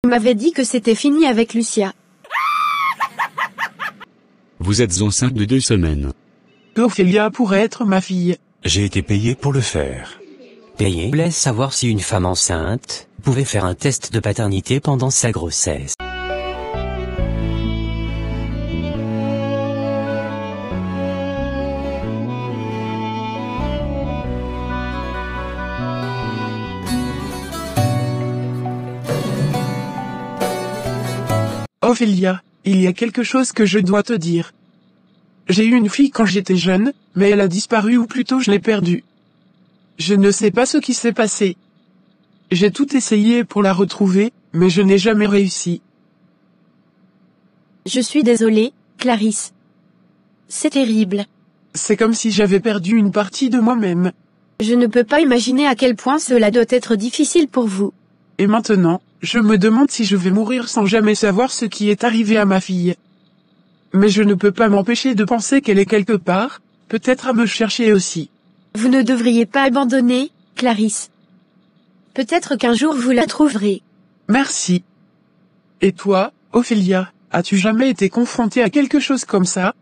Tu m'avais dit que c'était fini avec Lucia. Vous êtes enceinte de 2 semaines. Ophélia pourrait être ma fille. J'ai été payé pour le faire. Payer laisse savoir si une femme enceinte pouvait faire un test de paternité pendant sa grossesse. Ophélia, il y a quelque chose que je dois te dire. J'ai eu une fille quand j'étais jeune, mais elle a disparu ou plutôt je l'ai perdue. Je ne sais pas ce qui s'est passé. J'ai tout essayé pour la retrouver, mais je n'ai jamais réussi. Je suis désolée, Clarisse. C'est terrible. C'est comme si j'avais perdu une partie de moi-même. Je ne peux pas imaginer à quel point cela doit être difficile pour vous. Et maintenant, je me demande si je vais mourir sans jamais savoir ce qui est arrivé à ma fille. Mais je ne peux pas m'empêcher de penser qu'elle est quelque part, peut-être à me chercher aussi. Vous ne devriez pas abandonner, Clarisse. Peut-être qu'un jour vous la trouverez. Merci. Et toi, Ophélia, as-tu jamais été confrontée à quelque chose comme ça?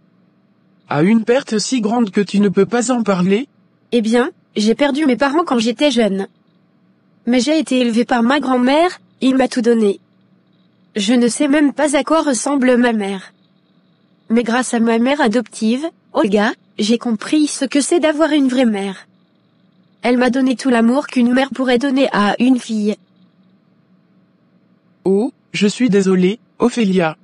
À une perte si grande que tu ne peux pas en parler? Eh bien, j'ai perdu mes parents quand j'étais jeune. Mais j'ai été élevée par ma grand-mère, il m'a tout donné. Je ne sais même pas à quoi ressemble ma mère. Mais grâce à ma mère adoptive, Olga, j'ai compris ce que c'est d'avoir une vraie mère. Elle m'a donné tout l'amour qu'une mère pourrait donner à une fille. Oh, je suis désolée, Ophélia.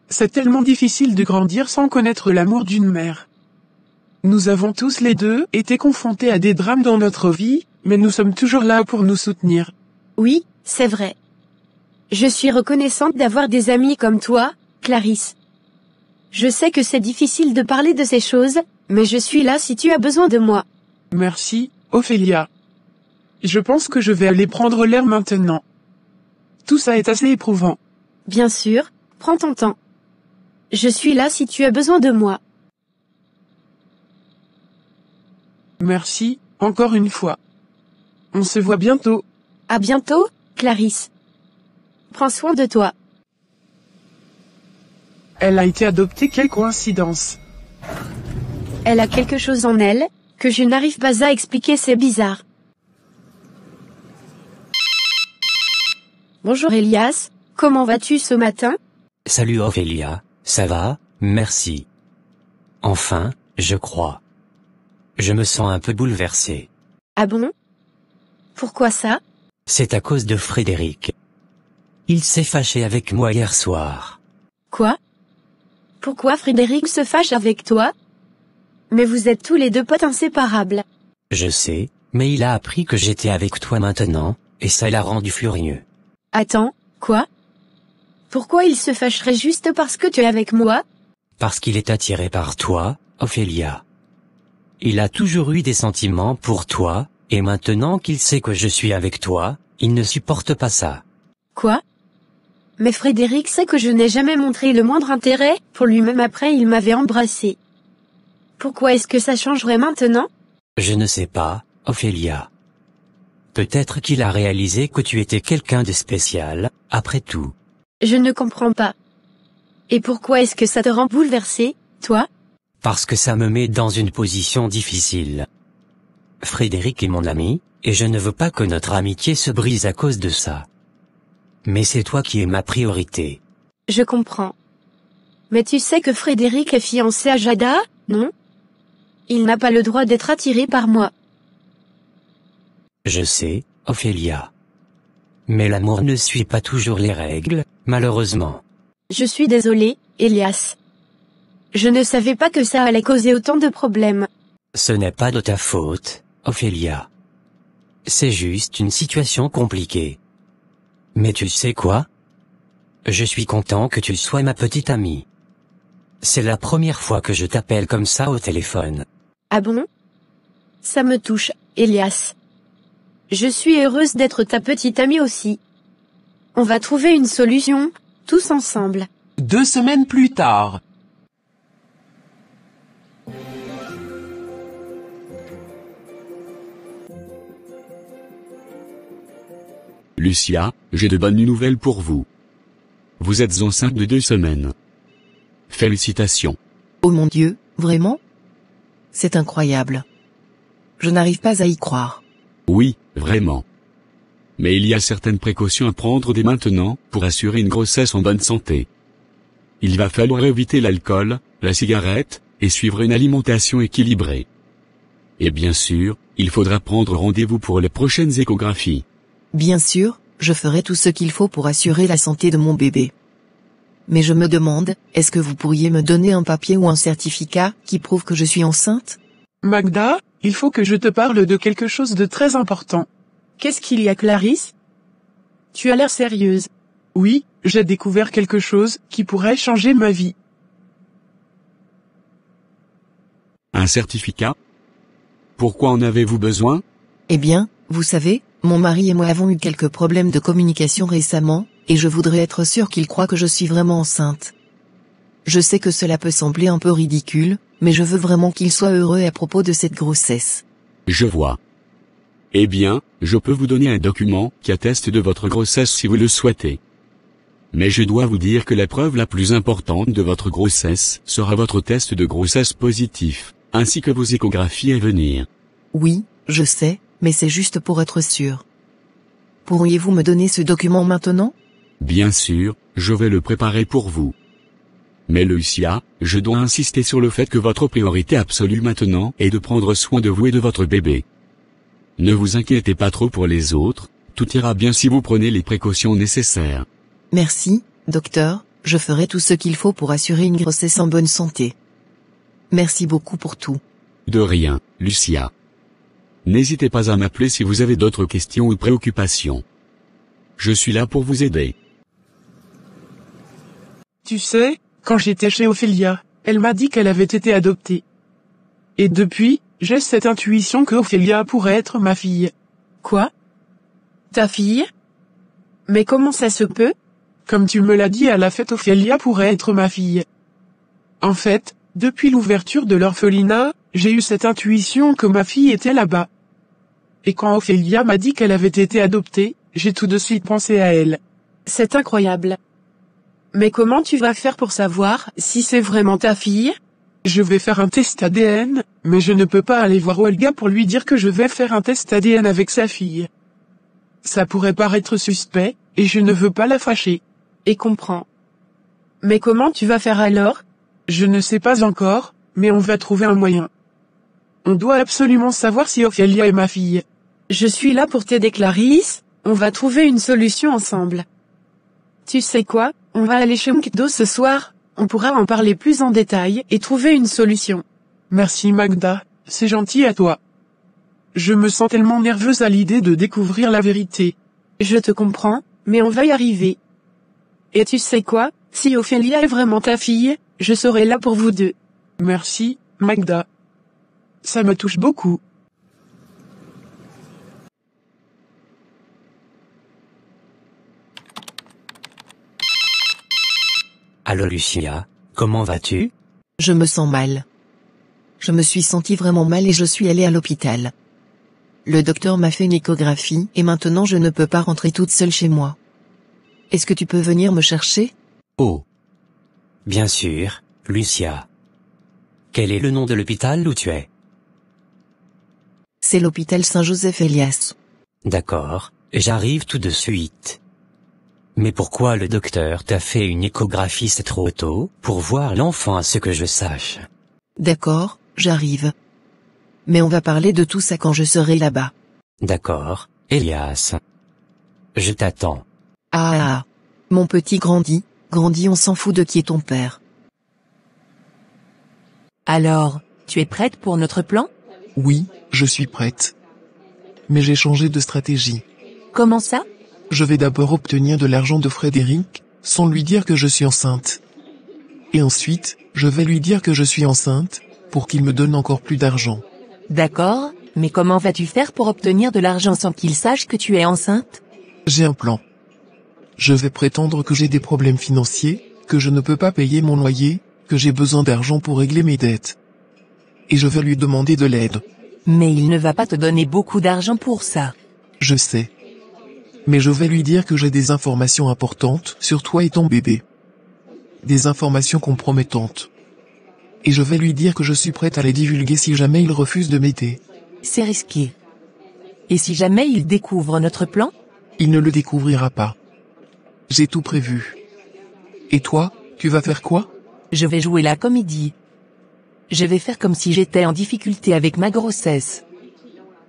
C'est tellement difficile de grandir sans connaître l'amour d'une mère. Nous avons tous les deux été confrontés à des drames dans notre vie, mais nous sommes toujours là pour nous soutenir. Oui, c'est vrai. Je suis reconnaissante d'avoir des amis comme toi, Clarisse. Je sais que c'est difficile de parler de ces choses, mais je suis là si tu as besoin de moi. Merci, Ophélia. Je pense que je vais aller prendre l'air maintenant. Tout ça est assez éprouvant. Bien sûr, prends ton temps. Je suis là si tu as besoin de moi. Merci, encore une fois. On se voit bientôt. À bientôt, Clarisse. Prends soin de toi. Elle a été adoptée, quelle coïncidence. Elle a quelque chose en elle, que je n'arrive pas à expliquer, c'est bizarre. Bonjour Elias, comment vas-tu ce matin? Salut Ophélia, ça va, merci. Enfin, je crois. Je me sens un peu bouleversé. Ah bon? Pourquoi ça? C'est à cause de Frédéric. Il s'est fâché avec moi hier soir. Quoi? Pourquoi Frédéric se fâche avec toi? Mais vous êtes tous les deux potes inséparables. Je sais, mais il a appris que j'étais avec toi maintenant, et ça l'a rendu furieux. Attends, quoi? Pourquoi il se fâcherait juste parce que tu es avec moi? Parce qu'il est attiré par toi, Ophélia. Il a toujours eu des sentiments pour toi, et maintenant qu'il sait que je suis avec toi, il ne supporte pas ça. Quoi? Mais Frédéric sait que je n'ai jamais montré le moindre intérêt pour lui, même après il m'avait embrassé. Pourquoi est-ce que ça changerait maintenant? Je ne sais pas, Ophélia. Peut-être qu'il a réalisé que tu étais quelqu'un de spécial, après tout. Je ne comprends pas. Et pourquoi est-ce que ça te rend bouleversé, toi? Parce que ça me met dans une position difficile. Frédéric est mon ami, et je ne veux pas que notre amitié se brise à cause de ça. Mais c'est toi qui es ma priorité. Je comprends. Mais tu sais que Frédéric est fiancé à Jada, non? Il n'a pas le droit d'être attiré par moi. Je sais, Ophélia. Mais l'amour ne suit pas toujours les règles, malheureusement. Je suis désolée, Elias. Je ne savais pas que ça allait causer autant de problèmes. Ce n'est pas de ta faute, Ophélia. C'est juste une situation compliquée. Mais tu sais quoi? Je suis content que tu sois ma petite amie. C'est la première fois que je t'appelle comme ça au téléphone. Ah bon? Ça me touche, Elias. Je suis heureuse d'être ta petite amie aussi. On va trouver une solution, tous ensemble. 2 semaines plus tard. Lucia, j'ai de bonnes nouvelles pour vous. Vous êtes enceinte de 2 semaines. Félicitations. Oh mon Dieu, vraiment? C'est incroyable. Je n'arrive pas à y croire. Oui, vraiment. Mais il y a certaines précautions à prendre dès maintenant pour assurer une grossesse en bonne santé. Il va falloir éviter l'alcool, la cigarette, et suivre une alimentation équilibrée. Et bien sûr, il faudra prendre rendez-vous pour les prochaines échographies. Bien sûr, je ferai tout ce qu'il faut pour assurer la santé de mon bébé. Mais je me demande, est-ce que vous pourriez me donner un papier ou un certificat qui prouve que je suis enceinte? Magda, il faut que je te parle de quelque chose de très important. Qu'est-ce qu'il y a, Clarisse? Tu as l'air sérieuse. Oui, j'ai découvert quelque chose qui pourrait changer ma vie. Un certificat? Pourquoi en avez-vous besoin? Eh bien, vous savez, mon mari et moi avons eu quelques problèmes de communication récemment, et je voudrais être sûre qu'il croit que je suis vraiment enceinte. Je sais que cela peut sembler un peu ridicule, mais je veux vraiment qu'il soit heureux à propos de cette grossesse. Je vois. Eh bien, je peux vous donner un document qui atteste de votre grossesse si vous le souhaitez. Mais je dois vous dire que la preuve la plus importante de votre grossesse sera votre test de grossesse positif, ainsi que vos échographies à venir. Oui, je sais, mais c'est juste pour être sûr. Pourriez-vous me donner ce document maintenant? Bien sûr, je vais le préparer pour vous. Mais Lucia, je dois insister sur le fait que votre priorité absolue maintenant est de prendre soin de vous et de votre bébé. Ne vous inquiétez pas trop pour les autres, tout ira bien si vous prenez les précautions nécessaires. Merci, docteur, je ferai tout ce qu'il faut pour assurer une grossesse en bonne santé. Merci beaucoup pour tout. De rien, Lucia. N'hésitez pas à m'appeler si vous avez d'autres questions ou préoccupations. Je suis là pour vous aider. Tu sais, quand j'étais chez Ophélia, elle m'a dit qu'elle avait été adoptée. Et depuis, j'ai cette intuition que Ophélia pourrait être ma fille. Quoi? Ta fille? Mais comment ça se peut? Comme tu me l'as dit à la fête, Ophélia pourrait être ma fille. En fait, depuis l'ouverture de l'orphelinat, j'ai eu cette intuition que ma fille était là-bas. Et quand Ophélia m'a dit qu'elle avait été adoptée, j'ai tout de suite pensé à elle. C'est incroyable. Mais comment tu vas faire pour savoir si c'est vraiment ta fille? Je vais faire un test ADN, mais je ne peux pas aller voir Olga pour lui dire que je vais faire un test ADN avec sa fille. Ça pourrait paraître suspect, et je ne veux pas la fâcher. Et comprends. Mais comment tu vas faire alors? Je ne sais pas encore, mais on va trouver un moyen. On doit absolument savoir si Ophélia est ma fille. Je suis là pour t'aider, Clarisse, on va trouver une solution ensemble. Tu sais quoi, on va aller chez McDo ce soir, on pourra en parler plus en détail et trouver une solution. Merci Magda, c'est gentil à toi. Je me sens tellement nerveuse à l'idée de découvrir la vérité. Je te comprends, mais on va y arriver. Et tu sais quoi, si Ophélia est vraiment ta fille, je serai là pour vous deux. Merci, Magda. Ça me touche beaucoup. Allô Lucia, comment vas-tu? Je me sens mal. Je me suis sentie vraiment mal et je suis allée à l'hôpital. Le docteur m'a fait une échographie et maintenant je ne peux pas rentrer toute seule chez moi. Est-ce que tu peux venir me chercher? Oh. Bien sûr, Lucia. Quel est le nom de l'hôpital où tu es? C'est l'hôpital Saint-Joseph-Elias. D'accord, j'arrive tout de suite. Mais pourquoi le docteur t'a fait une échographie c'est trop tôt, pour voir l'enfant à ce que je sache? D'accord, j'arrive. Mais on va parler de tout ça quand je serai là-bas. D'accord, Elias. Je t'attends. Ah, mon petit grandit, on s'en fout de qui est ton père. Alors, tu es prête pour notre plan? Oui, je suis prête. Mais j'ai changé de stratégie. Comment ça? Je vais d'abord obtenir de l'argent de Frédéric, sans lui dire que je suis enceinte. Et ensuite, je vais lui dire que je suis enceinte, pour qu'il me donne encore plus d'argent. D'accord, mais comment vas-tu faire pour obtenir de l'argent sans qu'il sache que tu es enceinte? J'ai un plan. Je vais prétendre que j'ai des problèmes financiers, que je ne peux pas payer mon loyer, que j'ai besoin d'argent pour régler mes dettes. Et je vais lui demander de l'aide. Mais il ne va pas te donner beaucoup d'argent pour ça. Je sais. Mais je vais lui dire que j'ai des informations importantes sur toi et ton bébé. Des informations compromettantes. Et je vais lui dire que je suis prête à les divulguer si jamais il refuse de m'aider. C'est risqué. Et si jamais il découvre notre plan? Il ne le découvrira pas. J'ai tout prévu. Et toi, tu vas faire quoi? Je vais jouer la comédie. Je vais faire comme si j'étais en difficulté avec ma grossesse.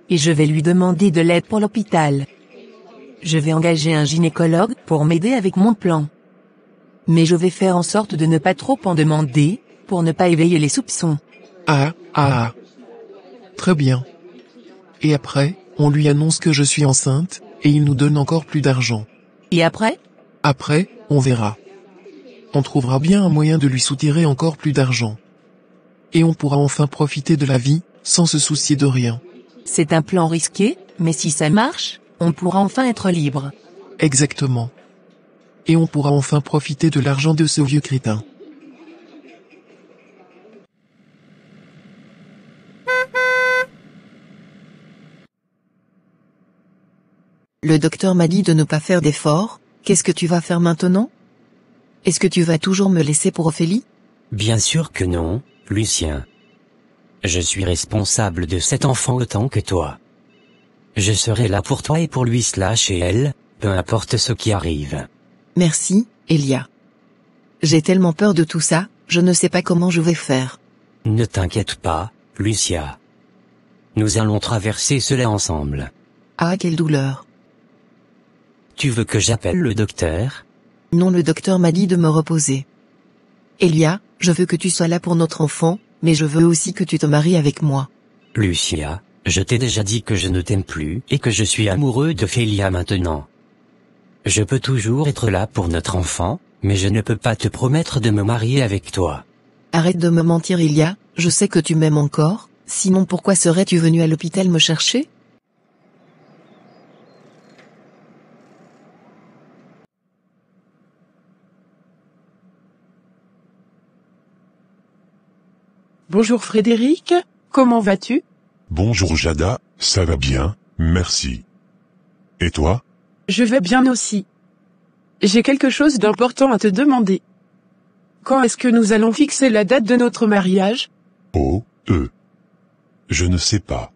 Et je vais lui demander de l'aide pour l'hôpital. Je vais engager un gynécologue pour m'aider avec mon plan. Mais je vais faire en sorte de ne pas trop en demander, pour ne pas éveiller les soupçons. Très bien. Et après, on lui annonce que je suis enceinte, et il nous donne encore plus d'argent. Et après? Après, on verra. On trouvera bien un moyen de lui soutirer encore plus d'argent. Et on pourra enfin profiter de la vie, sans se soucier de rien. C'est un plan risqué, mais si ça marche, on pourra enfin être libre. Exactement. Et on pourra enfin profiter de l'argent de ce vieux crétin. Le docteur m'a dit de ne pas faire d'efforts, qu'est-ce que tu vas faire maintenant? Est-ce que tu vas toujours me laisser pour Ophélie? Bien sûr que non, Lucien. Je suis responsable de cet enfant autant que toi. Je serai là pour toi et pour lui et elle, peu importe ce qui arrive. Merci, Elia. J'ai tellement peur de tout ça, je ne sais pas comment je vais faire. Ne t'inquiète pas, Lucia. Nous allons traverser cela ensemble. Ah, quelle douleur. Tu veux que j'appelle le docteur? Non, le docteur m'a dit de me reposer. Elia, je veux que tu sois là pour notre enfant, mais je veux aussi que tu te maries avec moi. Lucia, je t'ai déjà dit que je ne t'aime plus et que je suis amoureux d'Ophélia maintenant. Je peux toujours être là pour notre enfant, mais je ne peux pas te promettre de me marier avec toi. Arrête de me mentir, Elia, je sais que tu m'aimes encore, sinon pourquoi serais-tu venu à l'hôpital me chercher? Bonjour Frédéric, comment vas-tu? Bonjour Jada, ça va bien, merci. Et toi? Je vais bien aussi. J'ai quelque chose d'important à te demander. Quand est-ce que nous allons fixer la date de notre mariage? Je ne sais pas.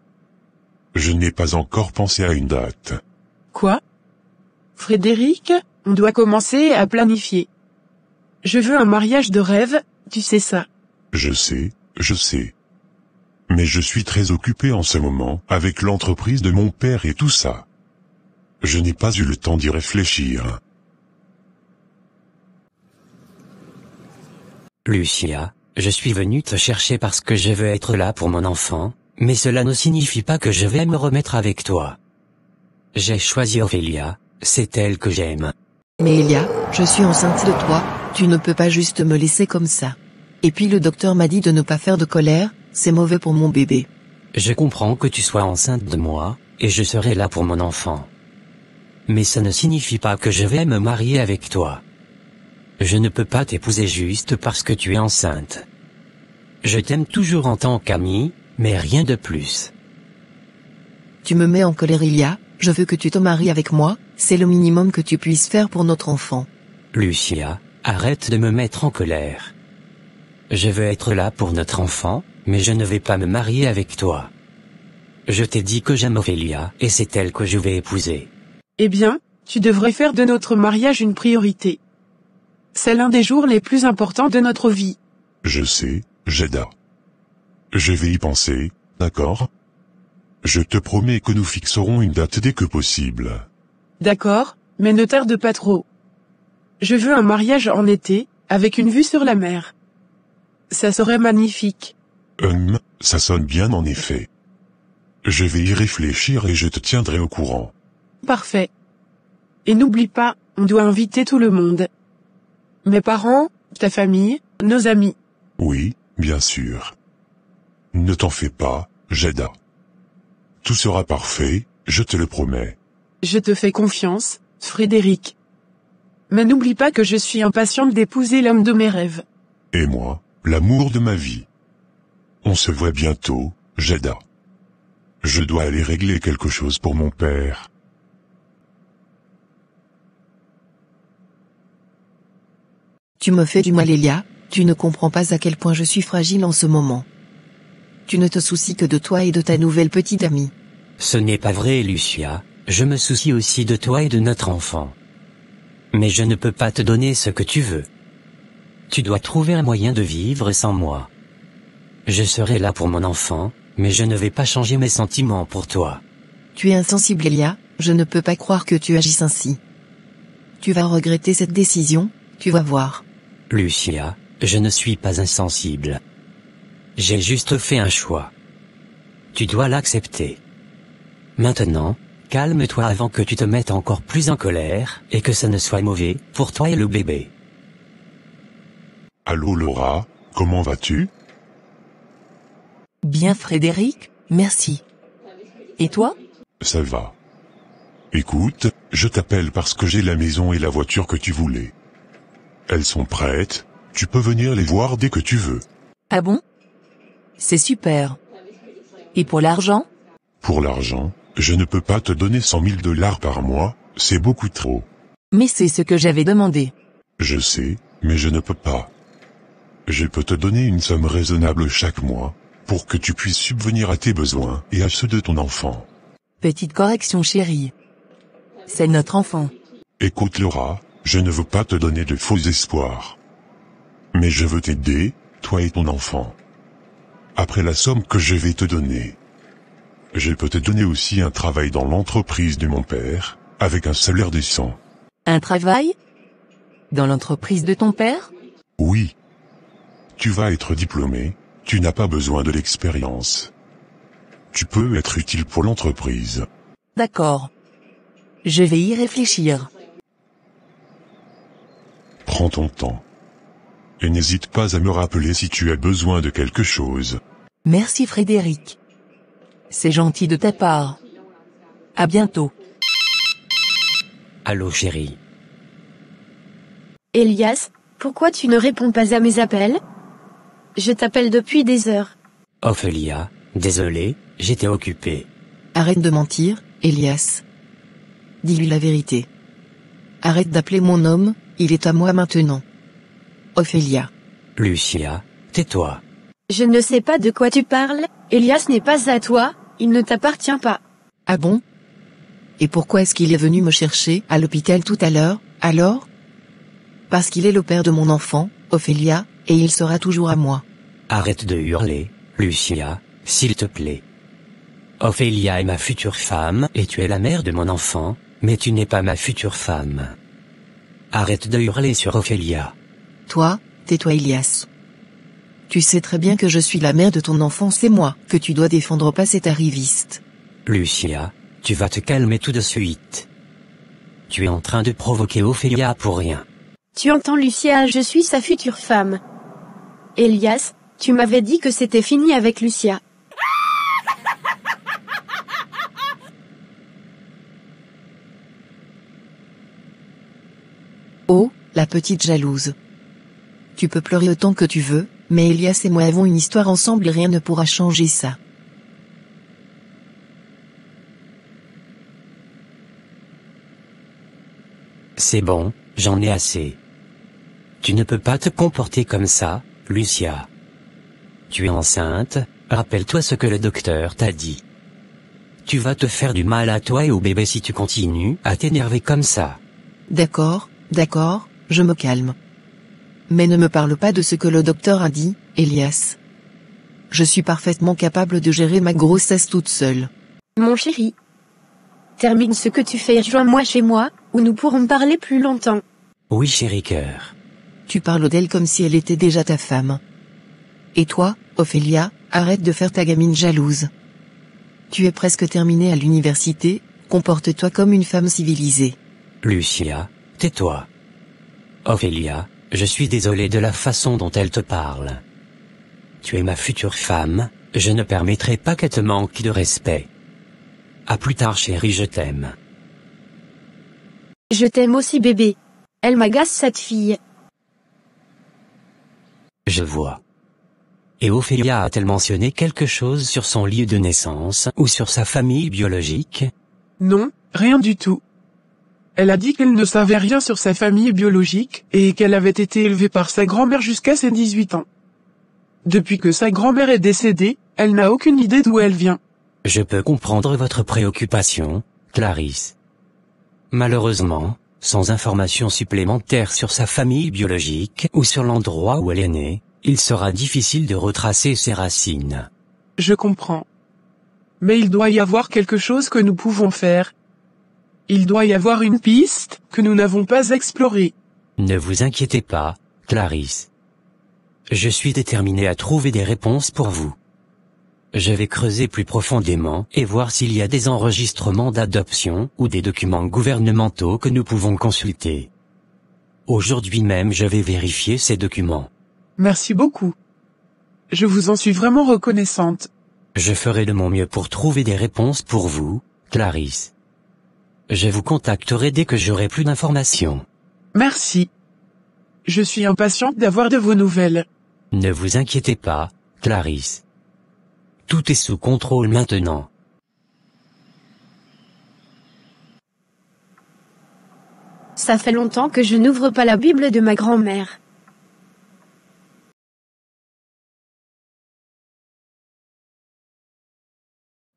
Je n'ai pas encore pensé à une date. Quoi? Frédéric, on doit commencer à planifier. Je veux un mariage de rêve, tu sais ça. Je sais. Mais je suis très occupé en ce moment avec l'entreprise de mon père et tout ça. Je n'ai pas eu le temps d'y réfléchir. Lucia, je suis venu te chercher parce que je veux être là pour mon enfant, mais cela ne signifie pas que je vais me remettre avec toi. J'ai choisi Ophélia, c'est elle que j'aime. Mais Elia, je suis enceinte de toi, tu ne peux pas juste me laisser comme ça. Et puis le docteur m'a dit de ne pas faire de colère, c'est mauvais pour mon bébé. Je comprends que tu sois enceinte de moi, et je serai là pour mon enfant. Mais ça ne signifie pas que je vais me marier avec toi. Je ne peux pas t'épouser juste parce que tu es enceinte. Je t'aime toujours en tant qu'ami, mais rien de plus. Tu me mets en colère, Elia, je veux que tu te maries avec moi, c'est le minimum que tu puisses faire pour notre enfant. Lucia, arrête de me mettre en colère. Je veux être là pour notre enfant, mais je ne vais pas me marier avec toi. Je t'ai dit que j'aime Ophélia et c'est elle que je vais épouser. Eh bien, tu devrais faire de notre mariage une priorité. C'est l'un des jours les plus importants de notre vie. Je sais, Jada. Je vais y penser, d'accord? Je te promets que nous fixerons une date dès que possible. D'accord, mais ne tarde pas trop. Je veux un mariage en été, avec une vue sur la mer. Ça serait magnifique. Ça sonne bien en effet. Je vais y réfléchir et je te tiendrai au courant. Parfait. Et n'oublie pas, on doit inviter tout le monde. Mes parents, ta famille, nos amis. Oui, bien sûr. Ne t'en fais pas, Jada. Tout sera parfait, je te le promets. Je te fais confiance, Frédéric. Mais n'oublie pas que je suis impatiente d'épouser l'homme de mes rêves. Et moi, l'amour de ma vie. On se voit bientôt, Jada. Je dois aller régler quelque chose pour mon père. Tu me fais du mal, Elia, tu ne comprends pas à quel point je suis fragile en ce moment. Tu ne te soucies que de toi et de ta nouvelle petite amie. Ce n'est pas vrai, Lucia, je me soucie aussi de toi et de notre enfant. Mais je ne peux pas te donner ce que tu veux. Tu dois trouver un moyen de vivre sans moi. Je serai là pour mon enfant, mais je ne vais pas changer mes sentiments pour toi. Tu es insensible, Elia, je ne peux pas croire que tu agisses ainsi. Tu vas regretter cette décision, tu vas voir. Lucia, je ne suis pas insensible. J'ai juste fait un choix. Tu dois l'accepter. Maintenant, calme-toi avant que tu te mettes encore plus en colère, et que ça ne soit mauvais, pour toi et le bébé. Allô Laura, comment vas-tu? Bien Frédéric, merci. Et toi? Ça va. Écoute, je t'appelle parce que j'ai la maison et la voiture que tu voulais. Elles sont prêtes, tu peux venir les voir dès que tu veux. Ah bon? C'est super. Et pour l'argent? Pour l'argent, je ne peux pas te donner 100 000 $ par mois, c'est beaucoup trop. Mais c'est ce que j'avais demandé. Je sais, mais je ne peux pas. Je peux te donner une somme raisonnable chaque mois, pour que tu puisses subvenir à tes besoins et à ceux de ton enfant. Petite correction chérie. C'est notre enfant. Écoute Laura, je ne veux pas te donner de faux espoirs. Mais je veux t'aider, toi et ton enfant. Après la somme que je vais te donner, je peux te donner aussi un travail dans l'entreprise de mon père, avec un salaire décent. Un travail? Dans l'entreprise de ton père? Oui. Tu vas être diplômé, tu n'as pas besoin de l'expérience. Tu peux être utile pour l'entreprise. D'accord. Je vais y réfléchir. Prends ton temps. Et n'hésite pas à me rappeler si tu as besoin de quelque chose. Merci Frédéric. C'est gentil de ta part. À bientôt. Allô chérie. Elias, pourquoi tu ne réponds pas à mes appels? Je t'appelle depuis des heures. Ophélia, désolé, j'étais occupé. Arrête de mentir, Elias. Dis-lui la vérité. Arrête d'appeler mon homme, il est à moi maintenant. Ophélia. Lucia, tais-toi. Je ne sais pas de quoi tu parles, Elias n'est pas à toi, il ne t'appartient pas. Ah bon? Et pourquoi est-ce qu'il est venu me chercher à l'hôpital tout à l'heure, alors? Parce qu'il est le père de mon enfant, Ophélia, et il sera toujours à moi. Arrête de hurler, Lucia, s'il te plaît. Ophélia est ma future femme et tu es la mère de mon enfant, mais tu n'es pas ma future femme. Arrête de hurler sur Ophélia. Toi, tais-toi Elias. Tu sais très bien que je suis la mère de ton enfant, c'est moi que tu dois défendre, pas cet arriviste. Lucia, tu vas te calmer tout de suite. Tu es en train de provoquer Ophélia pour rien. Tu entends Lucia, je suis sa future femme. Elias, tu m'avais dit que c'était fini avec Lucia. Oh, la petite jalouse. Tu peux pleurer autant que tu veux, mais Elias et moi avons une histoire ensemble et rien ne pourra changer ça. C'est bon, j'en ai assez. Tu ne peux pas te comporter comme ça, Lucia. Tu es enceinte, rappelle-toi ce que le docteur t'a dit. Tu vas te faire du mal à toi et au bébé si tu continues à t'énerver comme ça. D'accord, je me calme. Mais ne me parle pas de ce que le docteur a dit, Elias. Je suis parfaitement capable de gérer ma grossesse toute seule. Mon chéri. Termine ce que tu fais et rejoins-moi chez moi, où nous pourrons parler plus longtemps. Oui chéri cœur. Tu parles d'elle comme si elle était déjà ta femme. Et toi, Ophélia, arrête de faire ta gamine jalouse. Tu es presque terminée à l'université, comporte-toi comme une femme civilisée. Lucia, tais-toi. Ophélia, je suis désolé de la façon dont elle te parle. Tu es ma future femme, je ne permettrai pas qu'elle te manque de respect. À plus tard chérie, je t'aime. Je t'aime aussi bébé. Elle m'agace cette fille. Je vois. Et Ophélia a-t-elle mentionné quelque chose sur son lieu de naissance ou sur sa famille biologique? Non, rien du tout. Elle a dit qu'elle ne savait rien sur sa famille biologique, et qu'elle avait été élevée par sa grand-mère jusqu'à ses 18 ans. Depuis que sa grand-mère est décédée, elle n'a aucune idée d'où elle vient. Je peux comprendre votre préoccupation, Clarisse. Malheureusement, sans informations supplémentaires sur sa famille biologique ou sur l'endroit où elle est née, il sera difficile de retracer ses racines. Je comprends. Mais il doit y avoir quelque chose que nous pouvons faire. Il doit y avoir une piste que nous n'avons pas explorée. Ne vous inquiétez pas, Clarisse. Je suis déterminé à trouver des réponses pour vous. Je vais creuser plus profondément et voir s'il y a des enregistrements d'adoption ou des documents gouvernementaux que nous pouvons consulter. Aujourd'hui même je vais vérifier ces documents. Merci beaucoup. Je vous en suis vraiment reconnaissante. Je ferai de mon mieux pour trouver des réponses pour vous, Clarisse. Je vous contacterai dès que j'aurai plus d'informations. Merci. Je suis impatiente d'avoir de vos nouvelles. Ne vous inquiétez pas, Clarisse. Tout est sous contrôle maintenant. Ça fait longtemps que je n'ouvre pas la Bible de ma grand-mère.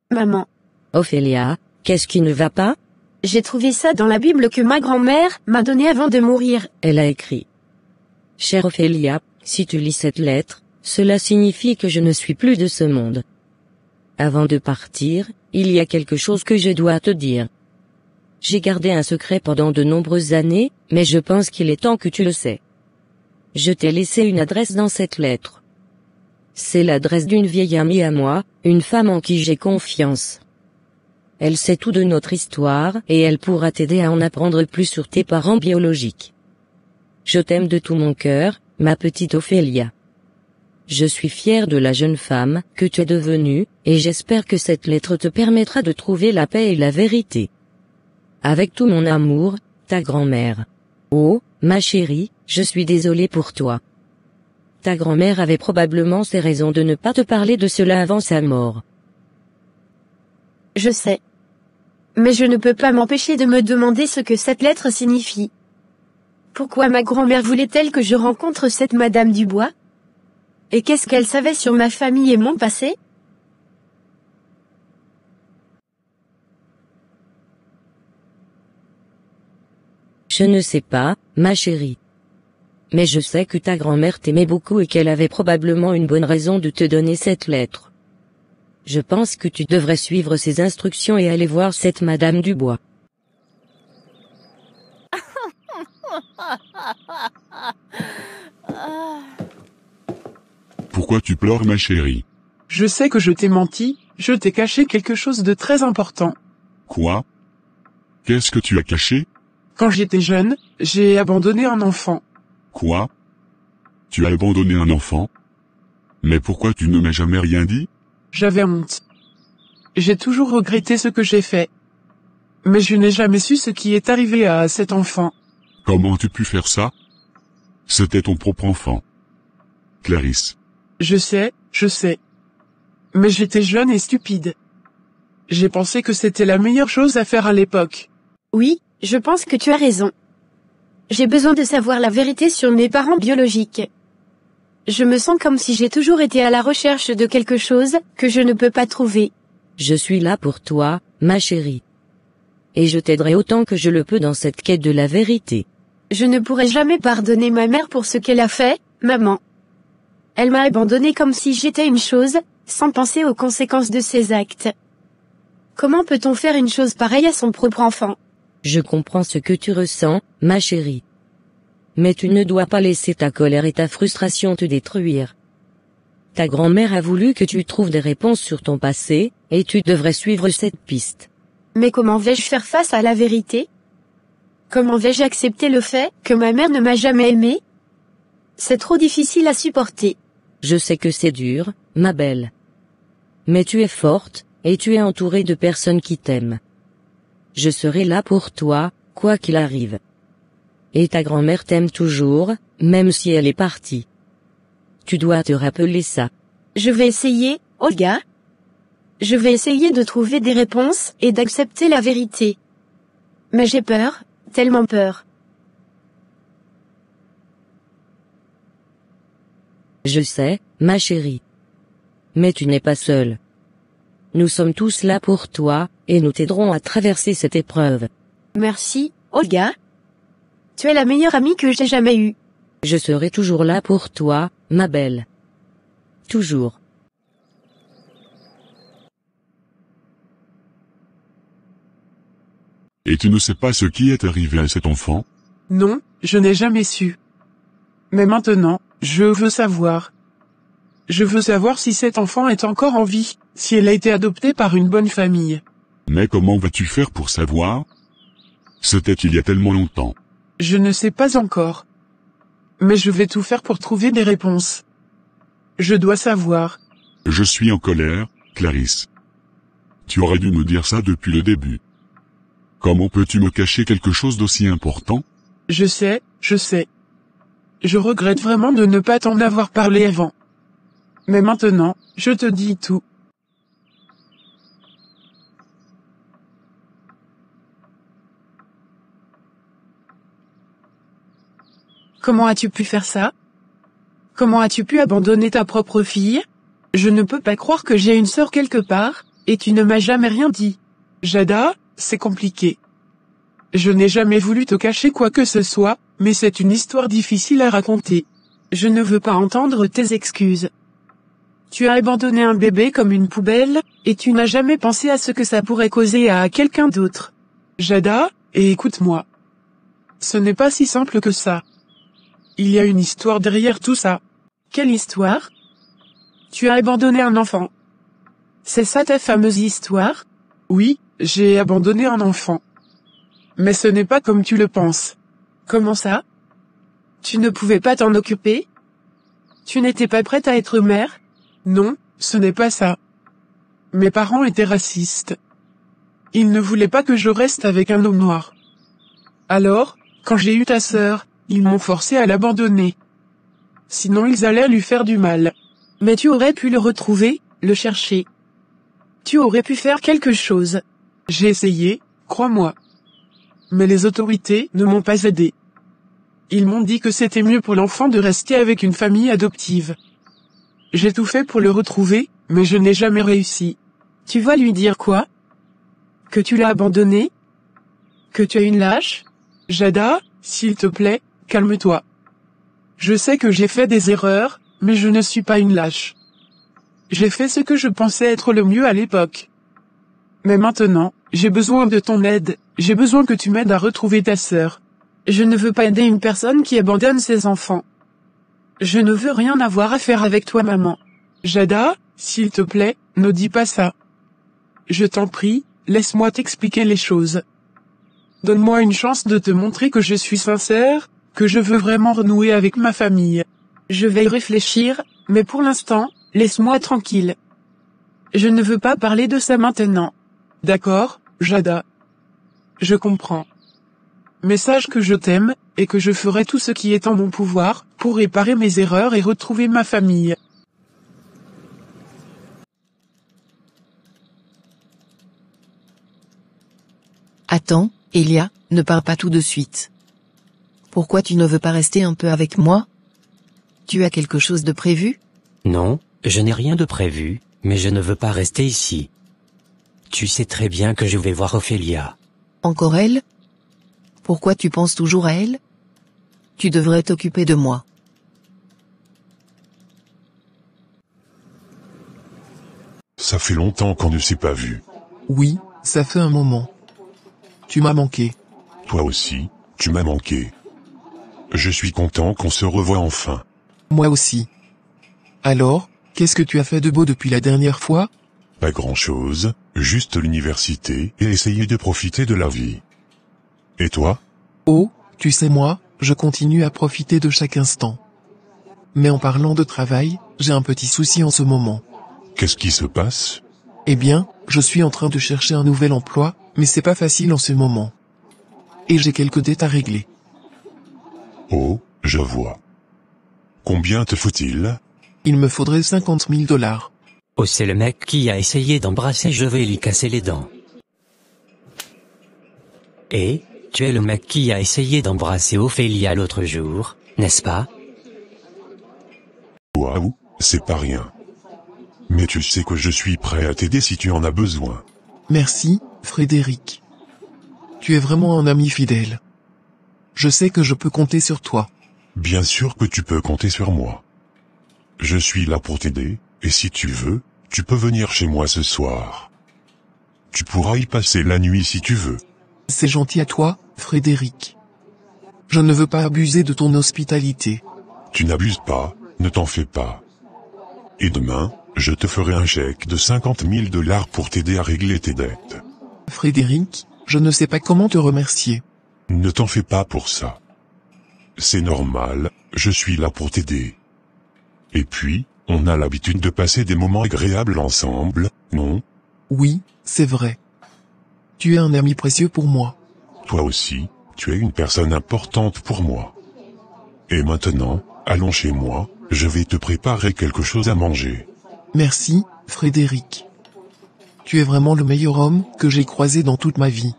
Maman. Ophélia, qu'est-ce qui ne va pas? J'ai trouvé ça dans la Bible que ma grand-mère m'a donnée avant de mourir. Elle a écrit. Chère Ophélia, si tu lis cette lettre, cela signifie que je ne suis plus de ce monde. Avant de partir, il y a quelque chose que je dois te dire. J'ai gardé un secret pendant de nombreuses années, mais je pense qu'il est temps que tu le sais. Je t'ai laissé une adresse dans cette lettre. C'est l'adresse d'une vieille amie à moi, une femme en qui j'ai confiance. Elle sait tout de notre histoire et elle pourra t'aider à en apprendre plus sur tes parents biologiques. Je t'aime de tout mon cœur, ma petite Ophélia. Je suis fière de la jeune femme que tu es devenue, et j'espère que cette lettre te permettra de trouver la paix et la vérité. Avec tout mon amour, ta grand-mère. Oh, ma chérie, je suis désolée pour toi. Ta grand-mère avait probablement ses raisons de ne pas te parler de cela avant sa mort. Je sais. Mais je ne peux pas m'empêcher de me demander ce que cette lettre signifie. Pourquoi ma grand-mère voulait-elle que je rencontre cette Madame Dubois? Et qu'est-ce qu'elle savait sur ma famille et mon passé? Je ne sais pas, ma chérie. Mais je sais que ta grand-mère t'aimait beaucoup et qu'elle avait probablement une bonne raison de te donner cette lettre. Je pense que tu devrais suivre ses instructions et aller voir cette Madame Dubois. Pourquoi tu pleures, ma chérie? Je sais que je t'ai menti, je t'ai caché quelque chose de très important. Quoi? Qu'est-ce que tu as caché? Quand j'étais jeune, j'ai abandonné un enfant. Quoi? Tu as abandonné un enfant? Mais pourquoi tu ne m'as jamais rien dit? J'avais honte. J'ai toujours regretté ce que j'ai fait. Mais je n'ai jamais su ce qui est arrivé à cet enfant. Comment tu pu faire ça? C'était ton propre enfant. Clarisse. Je sais. Mais j'étais jeune et stupide. J'ai pensé que c'était la meilleure chose à faire à l'époque. Oui, je pense que tu as raison. J'ai besoin de savoir la vérité sur mes parents biologiques. Je me sens comme si j'ai toujours été à la recherche de quelque chose que je ne peux pas trouver. Je suis là pour toi, ma chérie. Et je t'aiderai autant que je le peux dans cette quête de la vérité. Je ne pourrai jamais pardonner ma mère pour ce qu'elle a fait, maman. Elle m'a abandonnée comme si j'étais une chose, sans penser aux conséquences de ses actes. Comment peut-on faire une chose pareille à son propre enfant? Je comprends ce que tu ressens, ma chérie. Mais tu ne dois pas laisser ta colère et ta frustration te détruire. Ta grand-mère a voulu que tu trouves des réponses sur ton passé, et tu devrais suivre cette piste. Mais comment vais-je faire face à la vérité? Comment vais-je accepter le fait que ma mère ne m'a jamais aimée? C'est trop difficile à supporter. Je sais que c'est dur, ma belle. Mais tu es forte, et tu es entourée de personnes qui t'aiment. Je serai là pour toi, quoi qu'il arrive. Et ta grand-mère t'aime toujours, même si elle est partie. Tu dois te rappeler ça. Je vais essayer, Olga. Je vais essayer de trouver des réponses et d'accepter la vérité. Mais j'ai peur, tellement peur. Je sais, ma chérie. Mais tu n'es pas seule. Nous sommes tous là pour toi, et nous t'aiderons à traverser cette épreuve. Merci, Olga. Tu es la meilleure amie que j'ai jamais eue. Je serai toujours là pour toi, ma belle. Toujours. Et tu ne sais pas ce qui est arrivé à cet enfant? Non, je n'ai jamais su. Mais maintenant, je veux savoir. Je veux savoir si cet enfant est encore en vie, si elle a été adoptée par une bonne famille. Mais comment vas-tu faire pour savoir? C'était il y a tellement longtemps. Je ne sais pas encore. Mais je vais tout faire pour trouver des réponses. Je dois savoir. Je suis en colère, Clarisse. Tu aurais dû me dire ça depuis le début. Comment peux-tu me cacher quelque chose d'aussi important? Je sais. Je regrette vraiment de ne pas t'en avoir parlé avant. Mais maintenant, je te dis tout. Comment as-tu pu faire ça? Comment as-tu pu abandonner ta propre fille? Je ne peux pas croire que j'ai une sœur quelque part, et tu ne m'as jamais rien dit. Jada, c'est compliqué. Je n'ai jamais voulu te cacher quoi que ce soit, mais c'est une histoire difficile à raconter. Je ne veux pas entendre tes excuses. Tu as abandonné un bébé comme une poubelle, et tu n'as jamais pensé à ce que ça pourrait causer à quelqu'un d'autre. Jada, et écoute-moi. Ce n'est pas si simple que ça. Il y a une histoire derrière tout ça. Quelle histoire? Tu as abandonné un enfant. C'est ça ta fameuse histoire? Oui, j'ai abandonné un enfant. Mais ce n'est pas comme tu le penses. Comment ça? Tu ne pouvais pas t'en occuper? Tu n'étais pas prête à être mère? Non, ce n'est pas ça. Mes parents étaient racistes. Ils ne voulaient pas que je reste avec un homme noir. Alors, quand j'ai eu ta sœur, ils m'ont forcé à l'abandonner. Sinon ils allaient lui faire du mal. Mais tu aurais pu le retrouver, le chercher. Tu aurais pu faire quelque chose. J'ai essayé, crois-moi. Mais les autorités ne m'ont pas aidé. Ils m'ont dit que c'était mieux pour l'enfant de rester avec une famille adoptive. J'ai tout fait pour le retrouver, mais je n'ai jamais réussi. Tu vas lui dire quoi? Que tu l'as abandonné? Que tu es une lâche? Jada, s'il te plaît, calme-toi. Je sais que j'ai fait des erreurs, mais je ne suis pas une lâche. J'ai fait ce que je pensais être le mieux à l'époque. Mais maintenant, j'ai besoin de ton aide, j'ai besoin que tu m'aides à retrouver ta sœur. Je ne veux pas aider une personne qui abandonne ses enfants. Je ne veux rien avoir à faire avec toi, maman. Jada, s'il te plaît, ne dis pas ça. Je t'en prie, laisse-moi t'expliquer les choses. Donne-moi une chance de te montrer que je suis sincère, que je veux vraiment renouer avec ma famille. Je vais y réfléchir, mais pour l'instant, laisse-moi tranquille. Je ne veux pas parler de ça maintenant. D'accord, Jada. Je comprends. Mais sache que je t'aime, et que je ferai tout ce qui est en mon pouvoir, pour réparer mes erreurs et retrouver ma famille. Attends, Elia, ne pars pas tout de suite. Pourquoi tu ne veux pas rester un peu avec moi? Tu as quelque chose de prévu? Non, je n'ai rien de prévu, mais je ne veux pas rester ici. Tu sais très bien que je vais voir Ophélia. Encore elle? Pourquoi tu penses toujours à elle? Tu devrais t'occuper de moi. Ça fait longtemps qu'on ne s'est pas vu. Oui, ça fait un moment. Tu m'as manqué. Toi aussi, tu m'as manqué. Je suis content qu'on se revoie enfin. Moi aussi. Alors, qu'est-ce que tu as fait de beau depuis la dernière fois? Pas grand-chose, juste l'université et essayer de profiter de la vie. Et toi? Oh, tu sais moi, je continue à profiter de chaque instant. Mais en parlant de travail, j'ai un petit souci en ce moment. Qu'est-ce qui se passe? Eh bien, je suis en train de chercher un nouvel emploi, mais c'est pas facile en ce moment. Et j'ai quelques dettes à régler. Oh, je vois. Combien te faut-il? Il me faudrait 50 000 $. Oh, c'est le mec qui a essayé d'embrasser, je vais lui casser les dents. Et, Tu es le mec qui a essayé d'embrasser Ophélia l'autre jour, n'est-ce pas? Waouh, c'est pas rien. Mais tu sais que je suis prêt à t'aider si tu en as besoin. Merci, Frédéric. Tu es vraiment un ami fidèle. Je sais que je peux compter sur toi. Bien sûr que tu peux compter sur moi. Je suis là pour t'aider, et si tu veux, tu peux venir chez moi ce soir. Tu pourras y passer la nuit si tu veux. C'est gentil à toi, Frédéric. Je ne veux pas abuser de ton hospitalité. Tu n'abuses pas, ne t'en fais pas. Et demain, je te ferai un chèque de 50 000 $ pour t'aider à régler tes dettes. Frédéric, je ne sais pas comment te remercier. Ne t'en fais pas pour ça. C'est normal, je suis là pour t'aider. Et puis, on a l'habitude de passer des moments agréables ensemble, non? Oui, c'est vrai. Tu es un ami précieux pour moi. Toi aussi, tu es une personne importante pour moi. Et maintenant, allons chez moi, je vais te préparer quelque chose à manger. Merci, Frédéric. Tu es vraiment le meilleur homme que j'ai croisé dans toute ma vie.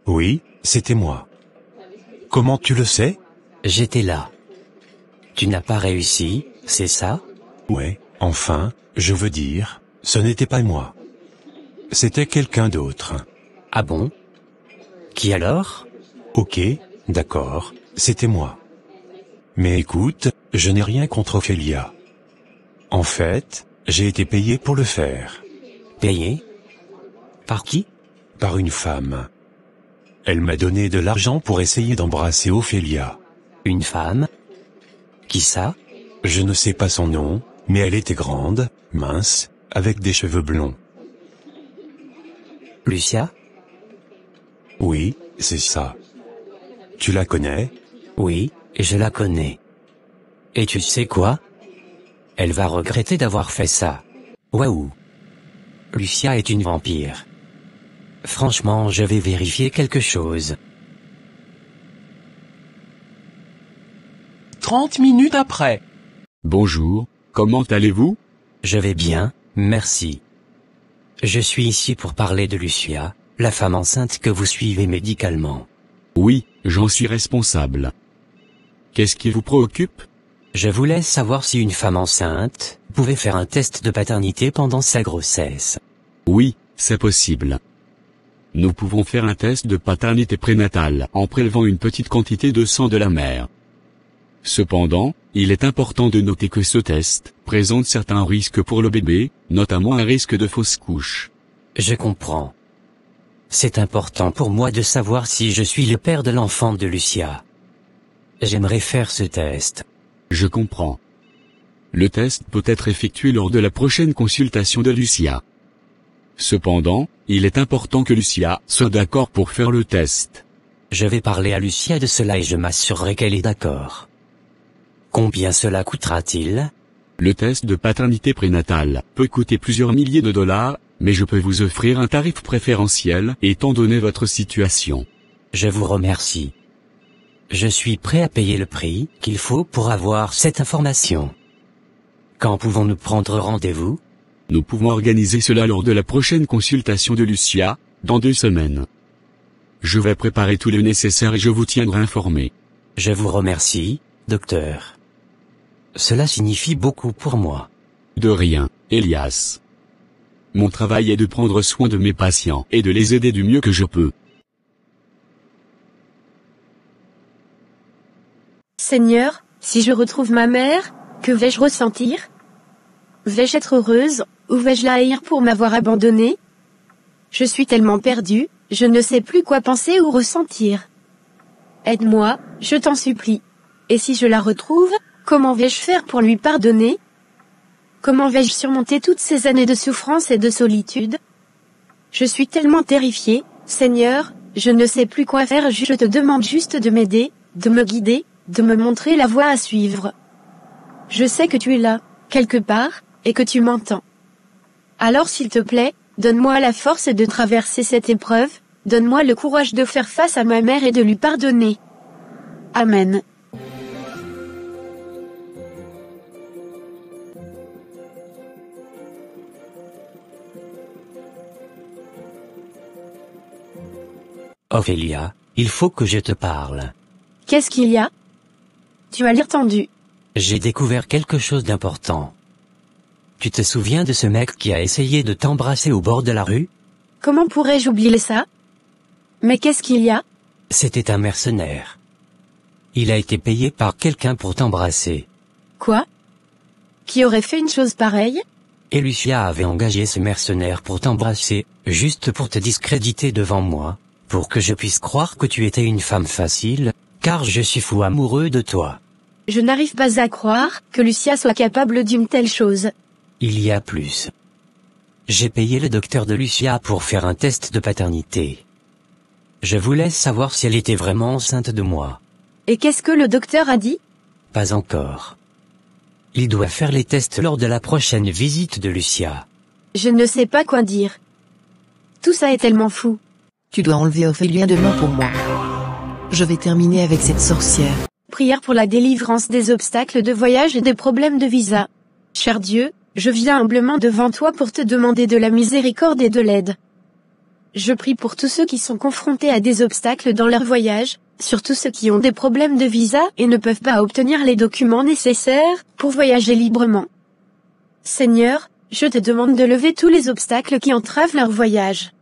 Oui, c'était moi. Comment tu le sais? J'étais là. Tu n'as pas réussi, c'est ça? Ouais, enfin, je veux dire, ce n'était pas moi. C'était quelqu'un d'autre. Ah bon? Qui alors? Ok, d'accord, c'était moi. Mais écoute, je n'ai rien contre Ophélia. En fait, j'ai été payé pour le faire. Payé? Par qui? Par une femme. Elle m'a donné de l'argent pour essayer d'embrasser Ophélia. Une femme? Qui ça? Je ne sais pas son nom, mais elle était grande, mince, avec des cheveux blonds. Lucia? Oui, c'est ça. Tu la connais? Oui, je la connais. Et tu sais quoi? Elle va regretter d'avoir fait ça. Waouh! Lucia est une vampire. Franchement, je vais vérifier quelque chose. 30 minutes après. Bonjour, comment allez-vous? Je vais bien, merci. Je suis ici pour parler de Lucia, la femme enceinte que vous suivez médicalement. Oui, j'en suis responsable. Qu'est-ce qui vous préoccupe? Je voulais savoir si une femme enceinte pouvait faire un test de paternité pendant sa grossesse. Oui, c'est possible. Nous pouvons faire un test de paternité prénatale en prélevant une petite quantité de sang de la mère. Cependant, il est important de noter que ce test présente certains risques pour le bébé, notamment un risque de fausse couche. Je comprends. C'est important pour moi de savoir si je suis le père de l'enfant de Lucia. J'aimerais faire ce test. Je comprends. Le test peut être effectué lors de la prochaine consultation de Lucia. Cependant, il est important que Lucia soit d'accord pour faire le test. Je vais parler à Lucia de cela et je m'assurerai qu'elle est d'accord. Combien cela coûtera-t-il? Le test de paternité prénatale peut coûter plusieurs milliers de dollars, mais je peux vous offrir un tarif préférentiel étant donné votre situation. Je vous remercie. Je suis prêt à payer le prix qu'il faut pour avoir cette information. Quand pouvons-nous prendre rendez-vous? Nous pouvons organiser cela lors de la prochaine consultation de Lucia, dans 2 semaines. Je vais préparer tout le nécessaire et je vous tiendrai informé. Je vous remercie, docteur. Cela signifie beaucoup pour moi. De rien, Elias. Mon travail est de prendre soin de mes patients et de les aider du mieux que je peux. Seigneur, si je retrouve ma mère, que vais-je ressentir? Vais-je être heureuse, ou vais-je la haïr pour m'avoir abandonnée? Je suis tellement perdue, je ne sais plus quoi penser ou ressentir. Aide-moi, je t'en supplie. Et si je la retrouve, comment vais-je faire pour lui pardonner? Comment vais-je surmonter toutes ces années de souffrance et de solitude? Je suis tellement terrifiée, Seigneur, je ne sais plus quoi faire, je te demande juste de m'aider, de me guider, de me montrer la voie à suivre. Je sais que tu es là, quelque part, et que tu m'entends. Alors s'il te plaît, donne-moi la force de traverser cette épreuve, donne-moi le courage de faire face à ma mère et de lui pardonner. Amen. Ophélia, il faut que je te parle. Qu'est-ce qu'il y a? Tu as l'air tendu. J'ai découvert quelque chose d'important. Tu te souviens de ce mec qui a essayé de t'embrasser au bord de la rue? Comment pourrais-je oublier ça? Mais qu'est-ce qu'il y a? C'était un mercenaire. Il a été payé par quelqu'un pour t'embrasser. Quoi? Qui aurait fait une chose pareille? Et Lucia avait engagé ce mercenaire pour t'embrasser, juste pour te discréditer devant moi, pour que je puisse croire que tu étais une femme facile, car je suis fou amoureux de toi. Je n'arrive pas à croire que Lucia soit capable d'une telle chose. Il y a plus. J'ai payé le docteur de Lucia pour faire un test de paternité. Je voulais savoir si elle était vraiment enceinte de moi. Et qu'est-ce que le docteur a dit? Pas encore. Il doit faire les tests lors de la prochaine visite de Lucia. Je ne sais pas quoi dire. Tout ça est tellement fou. Tu dois enlever Ophélia demain pour moi. Je vais terminer avec cette sorcière. Prière pour la délivrance des obstacles de voyage et des problèmes de visa. Cher Dieu, je viens humblement devant toi pour te demander de la miséricorde et de l'aide. Je prie pour tous ceux qui sont confrontés à des obstacles dans leur voyage, surtout ceux qui ont des problèmes de visa et ne peuvent pas obtenir les documents nécessaires pour voyager librement. Seigneur, je te demande de lever tous les obstacles qui entravent leur voyage.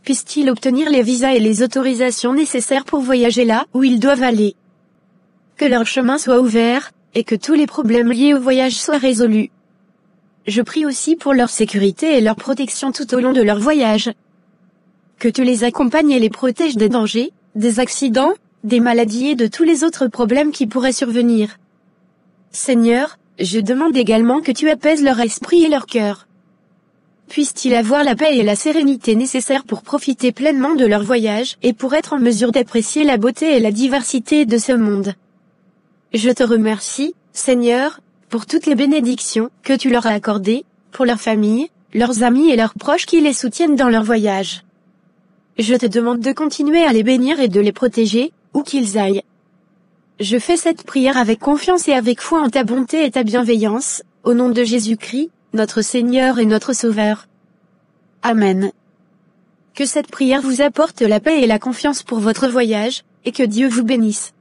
Puissent-ils obtenir les visas et les autorisations nécessaires pour voyager là où ils doivent aller. Que leur chemin soit ouvert, et que tous les problèmes liés au voyage soient résolus. Je prie aussi pour leur sécurité et leur protection tout au long de leur voyage. Que tu les accompagnes et les protèges des dangers, des accidents, des maladies et de tous les autres problèmes qui pourraient survenir. Seigneur, je demande également que tu apaises leur esprit et leur cœur. Puissent-ils avoir la paix et la sérénité nécessaires pour profiter pleinement de leur voyage et pour être en mesure d'apprécier la beauté et la diversité de ce monde. Je te remercie, Seigneur, pour toutes les bénédictions que tu leur as accordées, pour leurs familles, leurs amis et leurs proches qui les soutiennent dans leur voyage. Je te demande de continuer à les bénir et de les protéger, où qu'ils aillent. Je fais cette prière avec confiance et avec foi en ta bonté et ta bienveillance, au nom de Jésus-Christ, notre Seigneur et notre Sauveur. Amen. Que cette prière vous apporte la paix et la confiance pour votre voyage, et que Dieu vous bénisse.